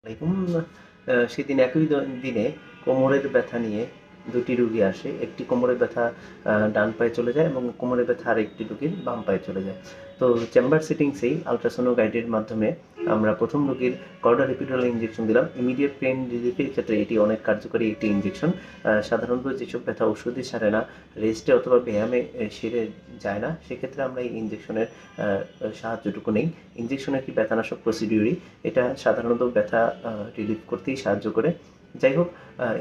আলাইকুম। সেদিন একই দিনে কোমরের ব্যথা নিয়ে দুটি রুগী আসে। একটি কোমরের ব্যথা ডান পায়ে চলে যায় এবং কোমরের ব্যথা আরেকটি রুগীর বাম পায়ে চলে যায়। তো চেম্বার সেটিংসেই আল্ট্রাসোনো গাইডের মাধ্যমে আমরা প্রথম রুগীর কর্ডাল এপিডুরাল ইনজেকশন দিলাম। ইমিডিয়েট পেইন রিলিফের ক্ষেত্রে এটি অনেক কার্যকরী একটি ইনজেকশন। সাধারণত যেসব ব্যথা ওষুধে সারে না, রেস্টে অথবা ব্যায়ামে সেরে যায় না, সেক্ষেত্রে আমরা এই ইনজেকশনের সাহায্যটুকু নেই। ইনজেকশন একটি ব্যথানাশক প্রসিডিউরই। এটা সাধারণত ব্যথা রিলিফ করতেই সাহায্য করে। যাই হোক,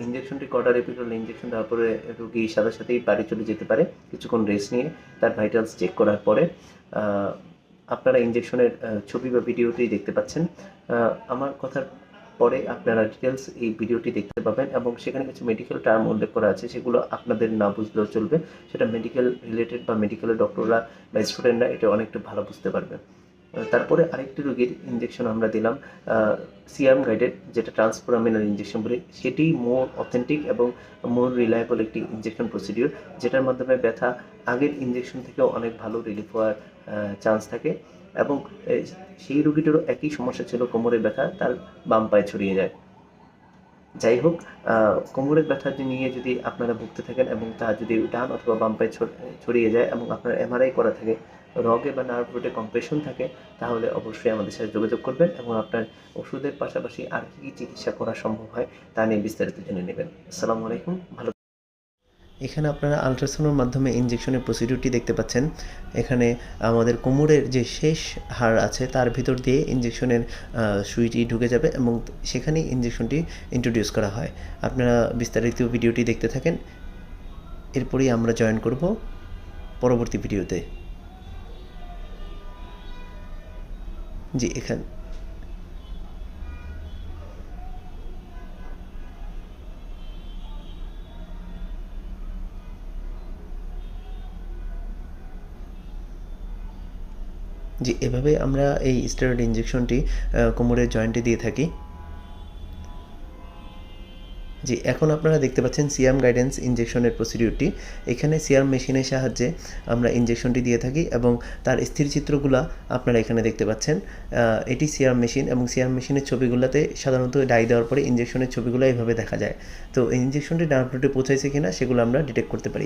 ইনজেকশনটি কর্ডাল এপিডুরাল ইনজেকশন দেওয়ার পরে রোগী সাথে সাথেই বাড়ি চলে যেতে পারে কিছুক্ষণ রেস্ট নিয়ে তার ভাইটালস চেক করার পরে। আপনারা ইনজেকশনের ছবি বা ভিডিওটি দেখতে পাচ্ছেন। আমার কথার পরে আপনারা ডিটেলস এই ভিডিওটি দেখতে পাবেন এবং সেখানে কিছু মেডিকেল টার্ম উল্লেখ করা আছে, সেগুলো আপনাদের না বুঝলেও চলবে। সেটা মেডিকেল রিলেটেড বা মেডিকেলের ডক্টররা বা স্টুডেন্টরা এটা অনেকটা ভালো বুঝতে পারবে। তারপরে আরেকটি রোগীর ইনজেকশন আমরা দিলাম সিয়াম গাইডেড, যেটা ট্রান্সফোরামিনাল ইনজেকশন বলি। সেটি মোর অথেন্টিক এবং মোর রিলায়েবল একটি ইনজেকশন প্রসিডিউর, যেটার মাধ্যমে ব্যথা আগের ইনজেকশন থেকেও অনেক ভালো রিলিফ হওয়ার চান্স থাকে। এবং সেই রোগীটারও একই সমস্যা ছিল, কোমরের ব্যথা তার বাম পায়ে ছড়িয়ে যায়। যাই হোক, কোমরের ব্যথা নিয়ে যদি আপনারা ভুগতে থাকেন এবং তা যদি ডান অথবা বাম পায়ে ছড়িয়ে যায় এবং আপনার এমআরআই করা থাকে, রগে বা নার্ভ রুটে কম্প্রেশন থাকে, তাহলে অবশ্যই আমাদের সাথে যোগাযোগ করবেন এবং আপনার ওষুধের পাশাপাশি আর কী কী চিকিৎসা করা সম্ভব হয় তা নিয়ে বিস্তারিত জেনে নেবেন। আসসালামু আলাইকুম। ভালো। এখানে আপনারা আল্ট্রাসাউন্ডের মাধ্যমে ইনজেকশনের প্রসিডিউরটি দেখতে পাচ্ছেন। এখানে আমাদের কোমরের যে শেষ হাড় আছে তার ভিতর দিয়ে ইনজেকশনের সুইটি ঢুকে যাবে এবং সেখানেই ইনজেকশনটি ইন্ট্রোডিউস করা হয়। আপনারা বিস্তারিত ভিডিওটি দেখতে থাকেন, এরপরেই আমরা জয়েন করব পরবর্তী ভিডিওতে। জি, এখানে জি, এভাবে আমরা এই স্টেরয়েড ইনজেকশনটি কোমরের জয়েন্টে দিয়ে থাকি। জি, এখন আপনারা দেখতে পাচ্ছেন সিয়াম গাইডেন্স ইনজেকশনের প্রসিডিউরটি। এখানে সিয়াম মেশিনের সাহায্যে আমরা ইনজেকশনটি দিয়ে থাকি এবং তার স্থির চিত্রগুলা আপনারা এখানে দেখতে পাচ্ছেন। এটি সিয়াম মেশিন এবং সিয়াম মেশিনের ছবিগুলোতে সাধারণত ডাই দেওয়ার পরে ইনজেকশনের ছবিগুলো এইভাবে দেখা যায়। তো ইনজেকশনটি নার্ভ রুটে পৌঁছাইছে কিনা সেগুলো আমরা ডিটেক্ট করতে পারি।